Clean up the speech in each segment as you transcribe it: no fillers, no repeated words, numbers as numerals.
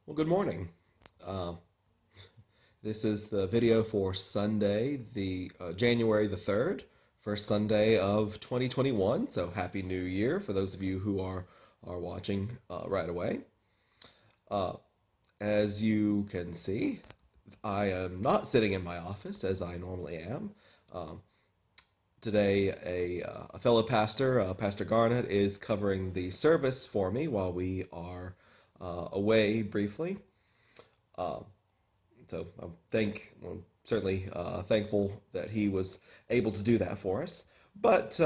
Well, good morning. Uh, this is the video for Sunday, the January the 3rd, first Sunday of 2021. So happy New Year for those of you who are watching right away. Uh, as you can see, I am not sitting in my office as I normally am. Um, Today, a fellow pastor, Pastor Garnett, is covering the service for me while we are away briefly. Um, So I'm certainly thankful that he was able to do that for us. But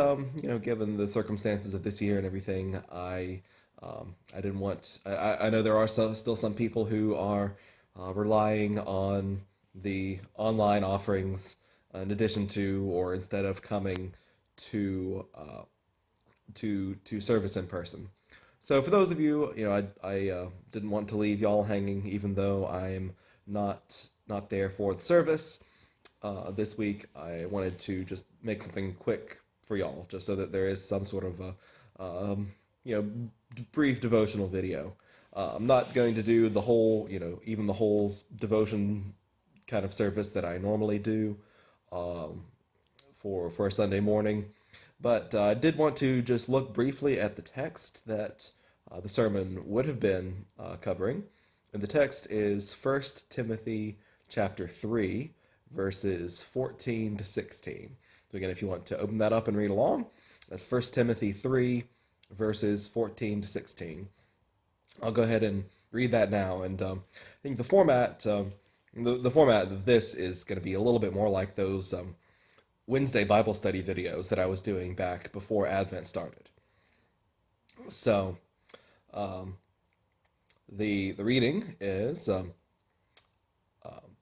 given the circumstances of this year and everything, I didn't want. I know there are still some people who are relying on the online offerings in addition to or instead of coming to to service in person. So for those of you, I didn't want to leave y'all hanging, even though I'm not there for the service this week. I wanted to just make something quick for y'all, just so that there is some sort of you know, brief devotional video. I'm not going to do the whole, even the whole devotion kind of service that I normally do um, for a Sunday morning. But I did want to just look briefly at the text that the sermon would have been covering. And the text is 1 Timothy chapter 3, verses 14 to 16. So again, if you want to open that up and read along, that's 1 Timothy 3, verses 14 to 16. I'll go ahead and read that now. And I think the format of this is going to be a little bit more like those Wednesday Bible study videos that I was doing back before Advent started. So, um, the reading is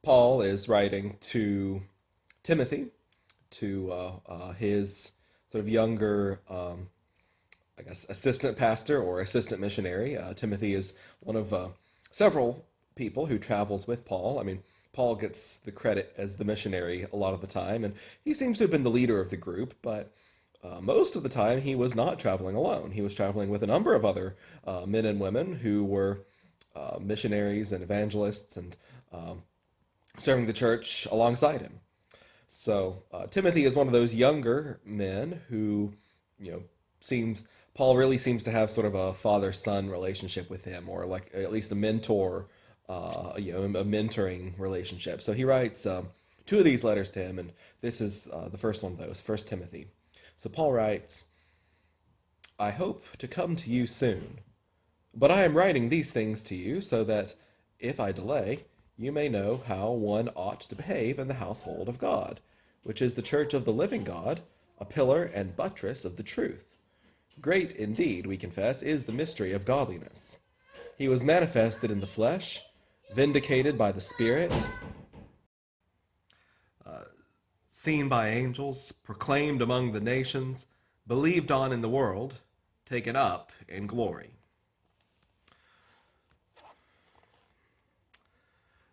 Paul is writing to Timothy, to his sort of younger, I guess, assistant pastor or assistant missionary. Timothy is one of several people who travels with Paul. I mean, Paul gets the credit as the missionary a lot of the time, and he seems to have been the leader of the group, but most of the time he was not traveling alone. He was traveling with a number of other men and women who were missionaries and evangelists and serving the church alongside him. So Timothy is one of those younger men who, you know, seems Paul really seems to have sort of a father-son relationship with him, or like at least a mentor, a mentoring relationship. So he writes two of these letters to him, and this is the first one of those, First Timothy. So Paul writes, "I hope to come to you soon, but I am writing these things to you so that if I delay, you may know how one ought to behave in the household of God, which is the church of the living God, a pillar and buttress of the truth. Great indeed, we confess, is the mystery of godliness. He was manifested in the flesh, vindicated by the Spirit, seen by angels, proclaimed among the nations, believed on in the world, taken up in glory."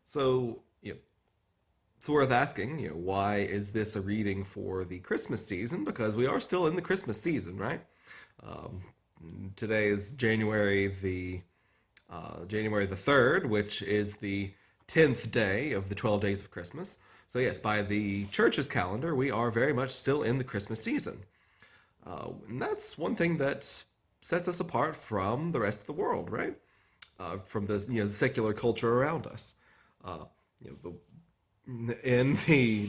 So, it's worth asking, why is this a reading for the Christmas season? Because we are still in the Christmas season, right? Um, Today is January the 3rd, which is the 10th day of the 12 days of Christmas. So yes, by the church's calendar, we are very much still in the Christmas season. And that's one thing that sets us apart from the rest of the world, right? From the secular culture around us. Uh, in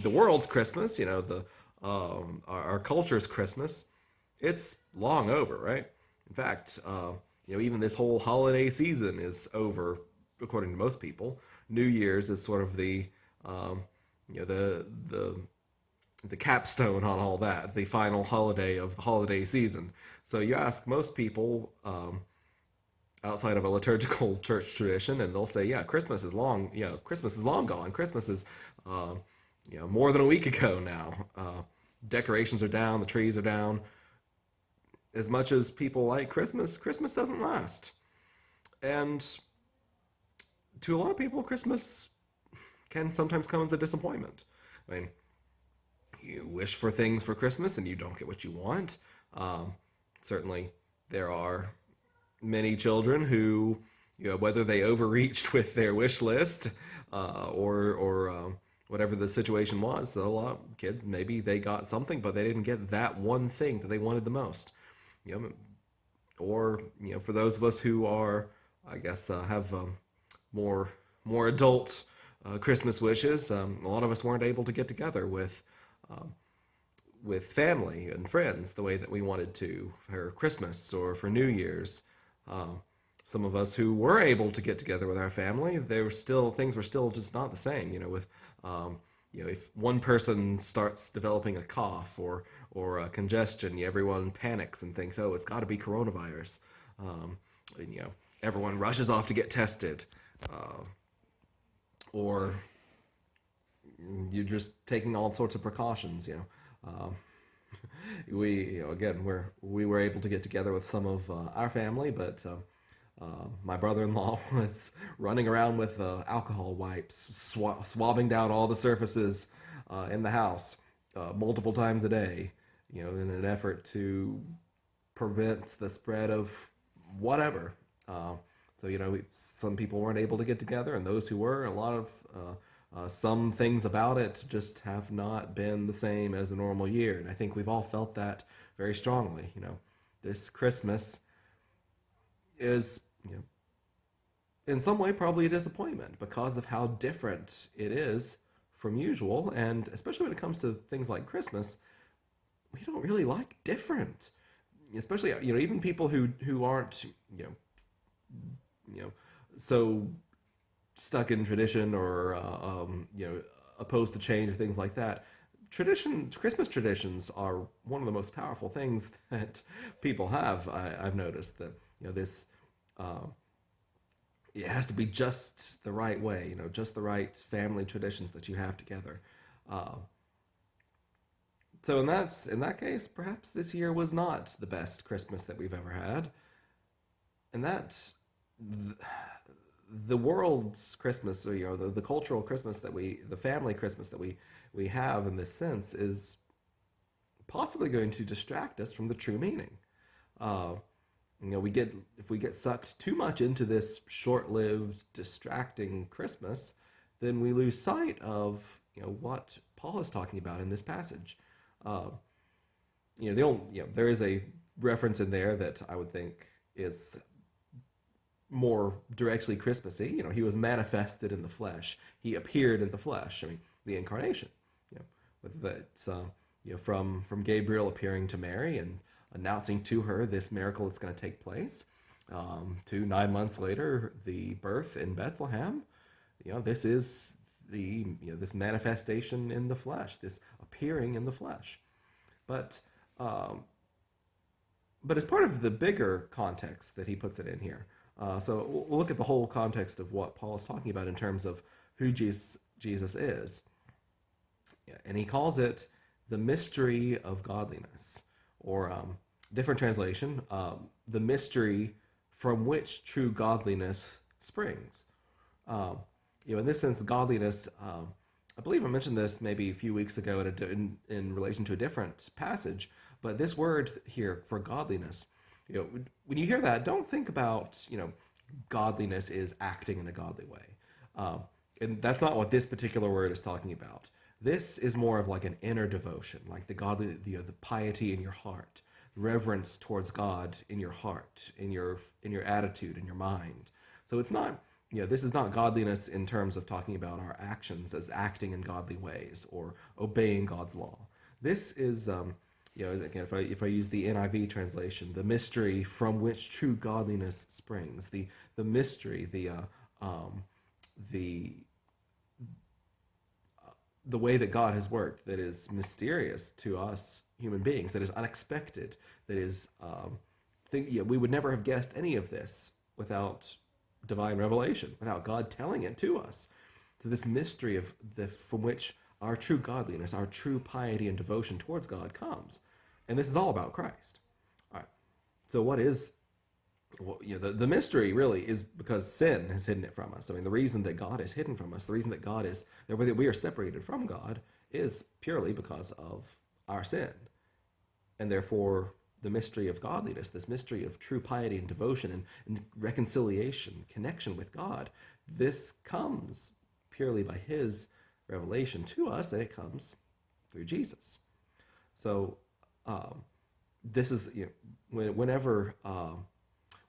the world's Christmas, the our culture's Christmas, it's long over, right? In fact, even this whole holiday season is over, according to most people. New Year's is sort of the you know the capstone on all that, the final holiday of the holiday season. So you ask most people outside of a liturgical church tradition, and they'll say, "Yeah, Christmas is long. Christmas is long gone. Christmas is, uh, more than a week ago now. Decorations are down, the trees are down. As much as people like Christmas, Christmas doesn't last, and to a lot of people, Christmas can sometimes come as a disappointment. I mean, you wish for things for Christmas and you don't get what you want. Um, Certainly, there are many children who whether they overreached with their wish list, or whatever the situation was. So a lot of kids, maybe they got something, but they didn't get that one thing that they wanted the most. You know, or for those of us who are, I guess, have more more adult Christmas wishes. A lot of us weren't able to get together um, with family and friends the way that we wanted to for Christmas or for New Year's. Um, some of us who were able to get together with our family, there were still things were still just not the same. With um, if one person starts developing a cough or a congestion, everyone panics and thinks, oh, it's got to be coronavirus. And, everyone rushes off to get tested, or you're just taking all sorts of precautions. Um, we were able to get together with some of our family, but my brother-in-law was running around with alcohol wipes, swabbing down all the surfaces in the house multiple times a day, in an effort to prevent the spread of whatever. So some people weren't able to get together, and those who were, a lot of some things about it just have not been the same as a normal year, and I think we've all felt that very strongly. This Christmas is, in some way probably a disappointment because of how different it is from usual, and especially when it comes to things like Christmas, we don't really like different. Especially, even people who aren't, you know, so stuck in tradition or opposed to change or things like that. Christmas traditions are one of the most powerful things that people have. I've noticed that this. Uh, it has to be just the right way, just the right family traditions that you have together. Uh, so in that case, perhaps this year was not the best Christmas that we've ever had, and th- the world's Christmas, or the cultural Christmas the family Christmas that we have in this sense is possibly going to distract us from the true meaning. Uh, we get if we get sucked too much into this short-lived, distracting Christmas, then we lose sight of what Paul is talking about in this passage. Uh, there is a reference in there that I would think is more directly Christmassy. He was manifested in the flesh. He appeared in the flesh. I mean, the incarnation. With that, from Gabriel appearing to Mary and announcing to her this miracle that's going to take place, to 9 months later, the birth in Bethlehem. This is this manifestation in the flesh, this appearing in the flesh. But um, but as part of the bigger context that he puts it in here. So we'll look at the whole context of what Paul is talking about in terms of who Jesus is. Yeah, and he calls it the mystery of godliness, or different translation, the mystery from which true godliness springs. Um, in this sense, the godliness, I believe I mentioned this maybe a few weeks ago in relation to a different passage, but this word here for godliness, when you hear that, don't think about, godliness is acting in a godly way. Um, and that's not what this particular word is talking about. This is more of like an inner devotion, like the godly, the piety in your heart, reverence towards God in your heart, in your attitude, in your mind. So it's not, this is not godliness in terms of talking about our actions as acting in godly ways or obeying God's law. This is, again, if I use the NIV translation, the mystery from which true godliness springs, the mystery, the the way that God has worked that is mysterious to us human beings, that is unexpected, that is, we would never have guessed any of this without divine revelation, without God telling it to us. So this mystery from which our true godliness, our true piety and devotion towards God comes. And this is all about Christ. All right. So what is the mystery really is because sin has hidden it from us. I mean, the reason that God is hidden from us, the reason that we are separated from God is purely because of our sin. And therefore, the mystery of godliness, this mystery of true piety and devotion and reconciliation, connection with God. This comes purely by his revelation to us, and it comes through Jesus. So this is, whenever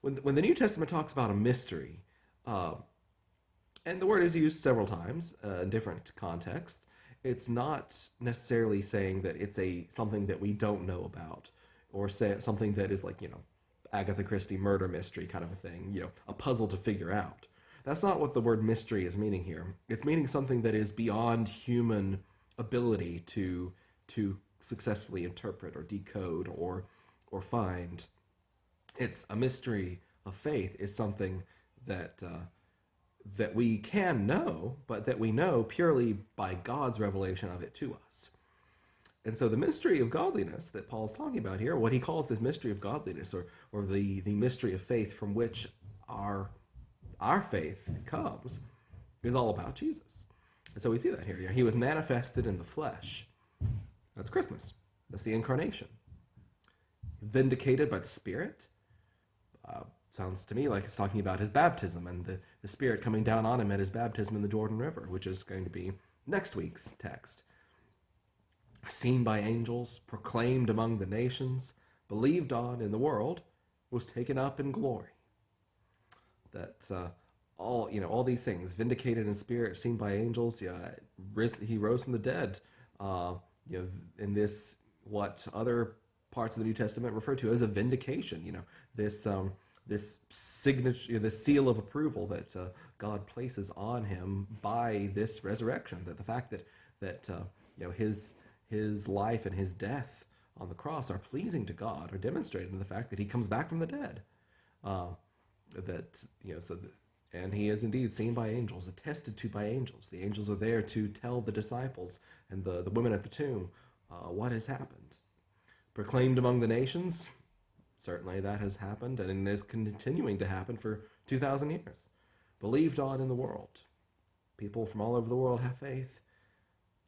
when the New Testament talks about a mystery, and the word is used several times in different contexts, it's not necessarily saying that it's something that we don't know about, or say something that is like, Agatha Christie murder mystery kind of a thing, a puzzle to figure out. That's not what the word mystery is meaning here. It's meaning something that is beyond human ability to successfully interpret or decode or find. It's a mystery of faith. It's something that that we can know, but that we know purely by God's revelation of it to us. And so the mystery of godliness that Paul's talking about here, what he calls this mystery of godliness, or the mystery of faith from which our faith comes, is all about Jesus. And so we see that here. He was manifested in the flesh. That's Christmas. That's the incarnation. Vindicated by the Spirit. Sounds to me like it's talking about his baptism and the Spirit coming down on him at his baptism in the Jordan River, which is going to be next week's text. Seen by angels, proclaimed among the nations, believed on in the world, was taken up in glory. That all these things, vindicated in spirit, seen by angels, he rose from the dead. In this, what other parts of the New Testament refer to as a vindication. This signature, this seal of approval that God places on him by this resurrection. That the fact that his life and his death on the cross are pleasing to God, are demonstrated in the fact that he comes back from the dead. And he is indeed seen by angels, attested to by angels. The angels are there to tell the disciples and the women at the tomb what has happened. Proclaimed among the nations, certainly that has happened and is continuing to happen for 2,000 years. Believed on in the world. People from all over the world have faith,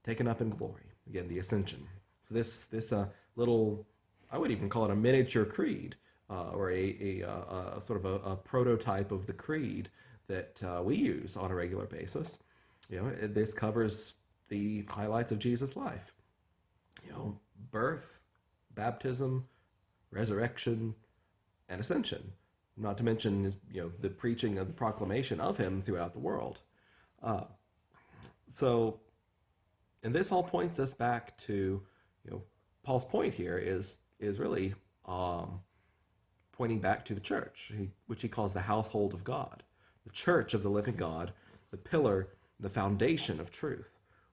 taken up in glory. Again, the ascension. So this little, I would even call it a miniature creed, or a sort of a prototype of the creed that we use on a regular basis. This covers the highlights of Jesus' life. Birth, baptism, resurrection, and ascension. Not to mention the preaching of the proclamation of him throughout the world. And this all points us back to, Paul's point here is really pointing back to the church, which he calls the household of God, the church of the living God, the pillar, the foundation of truth,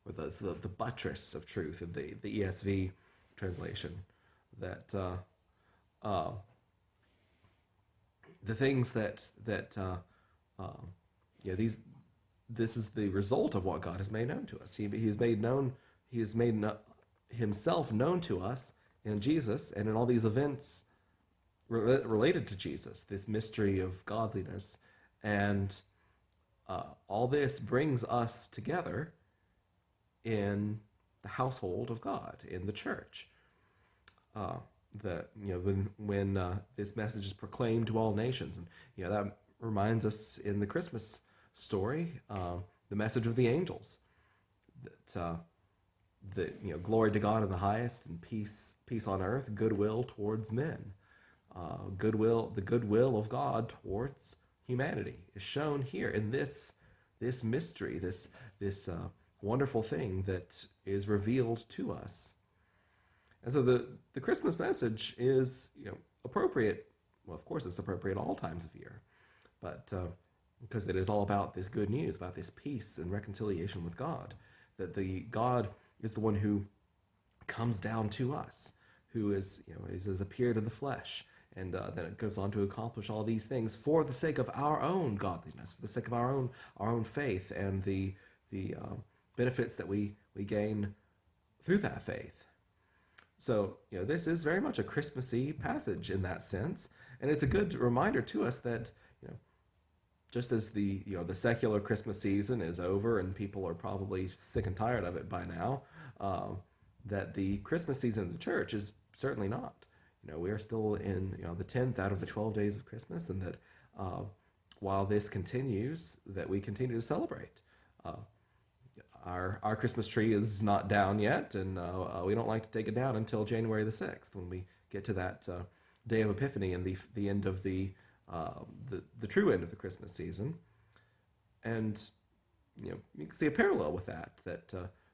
or the buttress of truth in the ESV translation. That the things this is the result of what God has made known to us. He has made himself known to us in Jesus and in all these events related to Jesus, this mystery of godliness. And all this brings us together in the household of God, in the church. When this message is proclaimed to all nations, and that reminds us in the Christmas story, the message of the angels, that glory to God in the highest, and peace on earth, goodwill towards men. The goodwill of God towards humanity is shown here in this mystery, this wonderful thing that is revealed to us. And so the Christmas message is appropriate. Well, of course, it's appropriate all times of year, but because it is all about this good news, about this peace and reconciliation with God, that God is the one who comes down to us, who has appeared in the flesh, and then it goes on to accomplish all these things for the sake of our own godliness, for the sake of our own faith, and the benefits that we gain through that faith. So, this is very much a Christmassy passage in that sense, and it's a good reminder to us that, just as the secular Christmas season is over and people are probably sick and tired of it by now, that the Christmas season of the church is certainly not. we are still in the 10th out of the 12 days of Christmas, and that while this continues, that we continue to celebrate. Our Christmas tree is not down yet, and we don't like to take it down until January the 6th, when we get to that day of Epiphany and the end of the true end of the Christmas season. And you can see a parallel with that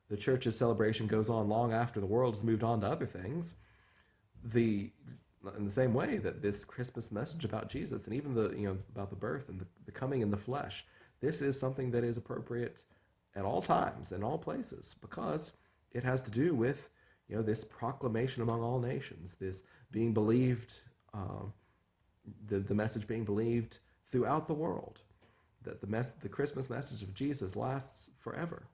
the church's celebration goes on long after the world has moved on to other things. In the same way that this Christmas message about Jesus, and even about the birth and the coming in the flesh, this is something that is appropriate at all times and all places, because it has to do with this proclamation among all nations, this being believed, the message being believed throughout the world, that the Christmas message of Jesus lasts forever.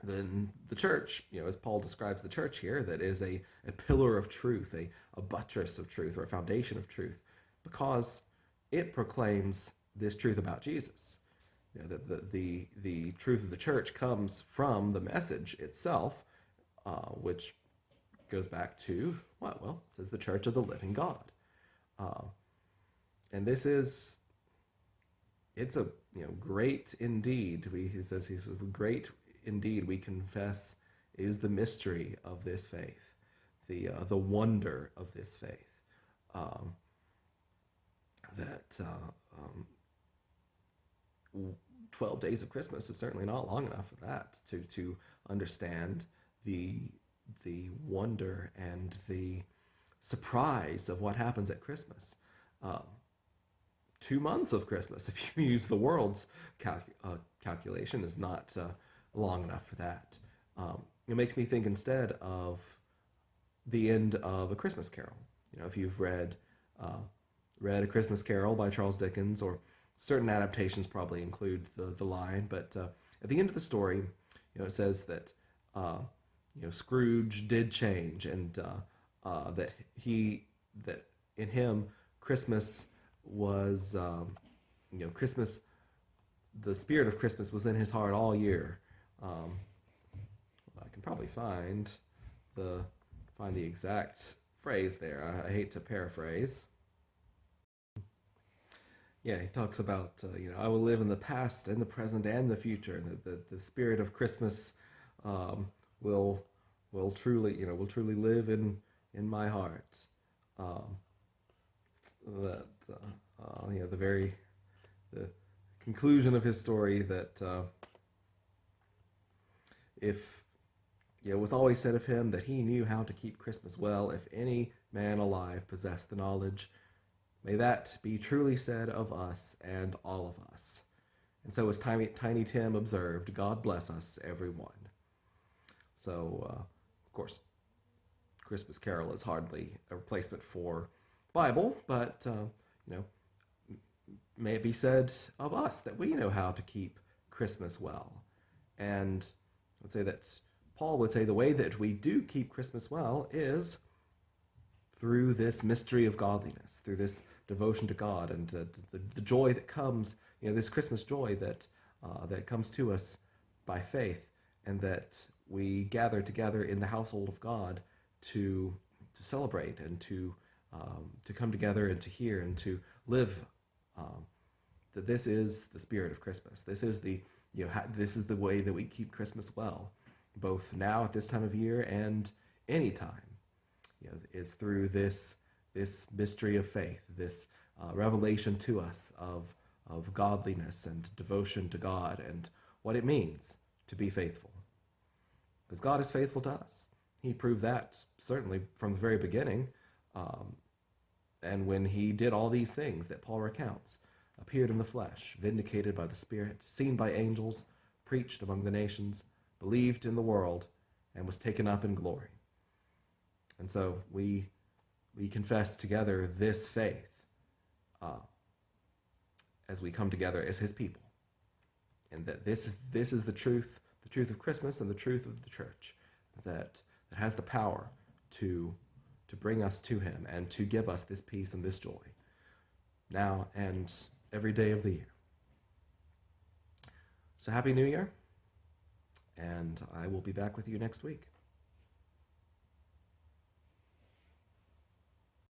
Then the church, as Paul describes the church here, that is a pillar of truth, a buttress of truth, or a foundation of truth, because it proclaims this truth about Jesus. That the truth of the church comes from the message itself, which goes back to what? Well, it says the church of the living God. And this is, it's a great indeed. He says great indeed we confess is the mystery of this faith, the wonder of this faith. That 12 days of Christmas is certainly not long enough for that to understand the wonder and the surprise of what happens at Christmas. 2 months of Christmas, if you use the world's calculation, is not long enough for that. It makes me think instead of the end of A Christmas Carol. If you've read A Christmas Carol by Charles Dickens, or certain adaptations probably include the line, but at the end of the story, it says that Scrooge did change, and that in him Christmas was Christmas, the spirit of Christmas was in his heart all year. I can probably find the exact phrase there. I hate to paraphrase. Yeah, he talks about I will live in the past and the present and the future, and the spirit of Christmas will truly live in my heart. The conclusion of his story, that if it was always said of him that he knew how to keep Christmas well, if any man alive possessed the knowledge, may that be truly said of us and all of us. And so, as Tiny Tim observed, God bless us, everyone. So, of course, Christmas Carol is hardly a replacement for Bible, but may it be said of us that we know how to keep Christmas well. And I would say that Paul would say the way that we do keep Christmas well is through this mystery of godliness, through this devotion to God, and the joy that comes, this Christmas joy that comes to us by faith, and that we gather together in the household of God to celebrate and to come together and to hear and to live. That this is the spirit of Christmas. This is this is the way that we keep Christmas well, both now at this time of year and any time. Is through this mystery of faith, this revelation to us of godliness and devotion to God, and what it means to be faithful. Because God is faithful to us. He proved that certainly from the very beginning. And when he did all these things that Paul recounts, appeared in the flesh, vindicated by the Spirit, seen by angels, preached among the nations, believed in the world, and was taken up in glory. And so we confess together this faith as we come together as his people. And that this is the truth of Christmas and the truth of the church, that has the power to bring us to him and to give us this peace and this joy now and every day of the year. So Happy New Year, and I will be back with you next week.